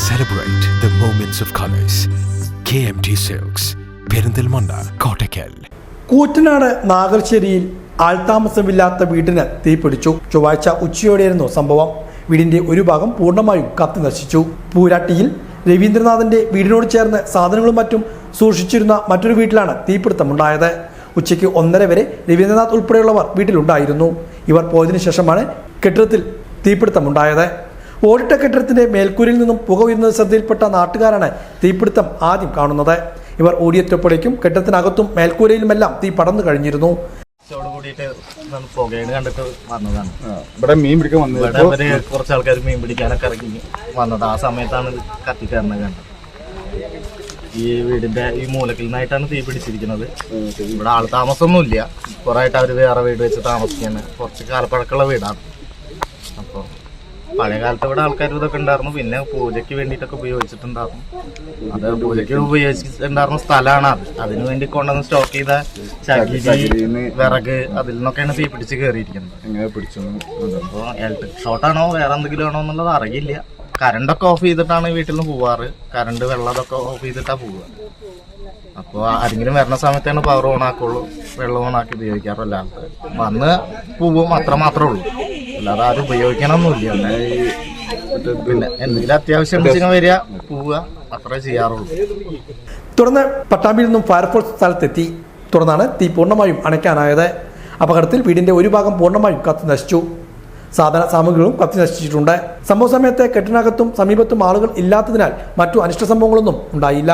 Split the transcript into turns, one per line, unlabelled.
Celebrate the moments of colors. KMT Silks, Perinthalmanna, Kottakkal.
Koottanad നാഗർശ്ശേരിയിൽ ആൾതാമസമില്ലാത്ത വീടിന് തീപിടിച്ചു. ചൊവ്വാഴ്ച ഉച്ചയോടെയായിരുന്നു സംഭവം. വീടിന്റെ ഒരു ഭാഗം പൂർണ്ണമായും കത്തി നശിച്ചു. പൂരാട്ടിയിൽ രവീന്ദ്രനാഥിന്റെ വീടിനോട് ചേർന്ന് സാധനങ്ങളും മറ്റും സൂക്ഷിച്ചിരുന്ന മറ്റൊരു വീട്ടിലാണ് തീപിടുത്തമുണ്ടായത്. ഉച്ചയ്ക്ക് 1:30 വരെ രവീന്ദ്രനാഥ് ഉൾപ്പെടെയുള്ളവർ വീട്ടിലുണ്ടായിരുന്നു. ഇവർ പോയതിനു ശേഷമാണ് കെട്ടിടത്തിൽ തീപിടുത്തമുണ്ടായത്. ഓടിട്ട കെട്ടിടത്തിന്റെ മേൽക്കൂരയിൽ നിന്നും പുക ഉയർന്നത് ശ്രദ്ധയിൽപ്പെട്ട നാട്ടുകാരാണ് തീപിടുത്തം ആദ്യം കാണുന്നത്. ഇവർ ഓടിയെത്തിയപ്പോഴേക്കും കെട്ടിടത്തിനകത്തും മേൽക്കൂരയിലുമെല്ലാം തീ പടർന്നു കഴിഞ്ഞിരുന്നു.
കുറച്ച് ആൾക്കാർ മീൻ പിടിക്കാനൊക്കെ ഇറങ്ങി വന്നത്. ആ സമയത്താണ് കത്തിക്കയറുന്നത് കണ്ടത്. ഈ വീടിന്റെ ഈ മൂലക്കിൽ നിന്നായിട്ടാണ് തീ പിടിച്ചിരിക്കുന്നത്. ഇവിടെ ആൾ താമസമൊന്നുമില്ല. കുറെ ആയിട്ട് അവര് വേറെ വീട് വെച്ച് താമസിക്കാണ്. കുറച്ച് കാലപ്പഴക്കമുള്ള വീടാണ്. അപ്പോൾ പഴയ കാലത്ത് ഇവിടെ ആൾക്കാർ ഇതൊക്കെ ഉണ്ടായിരുന്നു. പിന്നെ പൂജയ്ക്ക് വേണ്ടിയിട്ടൊക്കെ ഉപയോഗിച്ചിട്ടുണ്ടായിരുന്നു. അത് പൂജയ്ക്ക് ഉപയോഗിച്ചിട്ടുണ്ടായിരുന്ന സ്ഥലമാണ് അത്. അതിനു വേണ്ടി കൊണ്ടുവന്ന് സ്റ്റോക്ക് ചെയ്ത ചകിരി, വിറക്, അതിൽ നിന്നൊക്കെയാണ് തീ പിടിച്ച് കയറിയിരിക്കുന്നത്. അപ്പോൾ ഇലക്ട്രിക് ഷോർട്ടാണോ വേറെ എന്തെങ്കിലും ആണോ എന്നുള്ളത് അറിയില്ല. കറണ്ടൊക്കെ ഓഫ് ചെയ്തിട്ടാണ് വീട്ടിൽ നിന്ന് പോവാറ്. കറണ്ട് വെള്ളമൊക്കെ ഓഫ് ചെയ്തിട്ടാണ് പോവുക. അപ്പോൾ ആരെങ്കിലും വരുന്ന സമയത്താണ് പവർ ഓൺ ആക്കുള്ളൂ. വെള്ളം ഓൺ ആക്കി ഉപയോഗിക്കാറില്ല. വന്ന് പോവും, മാത്രമേ ഉള്ളൂ. അല്ലാതെ ആരും ഉപയോഗിക്കണമെന്നില്ല. പിന്നെ എന്തെങ്കിലും അത്യാവശ്യം വരിക, പോവുക, അത്രേ ചെയ്യാറുള്ളൂ.
തുടർന്ന് പട്ടാമ്പിയിൽ നിന്നും ഫയർഫോഴ്സ് സ്ഥലത്തെത്തി. തുടർന്നാണ് തീ പൂർണ്ണമായും അണയ്ക്കാനായത്. അപകടത്തിൽ വീടിന്റെ ഒരു ഭാഗം പൂർണ്ണമായും കത്തി നശിച്ചു. സാധന സാമഗ്രികളും കത്തി നശിച്ചിട്ടുണ്ട്. സംഭവ സമയത്ത് കെട്ടിനകത്തും സമീപത്തും ആളുകൾ ഇല്ലാത്തതിനാൽ മറ്റു അനിഷ്ട സംഭവങ്ങളൊന്നും ഉണ്ടായില്ല.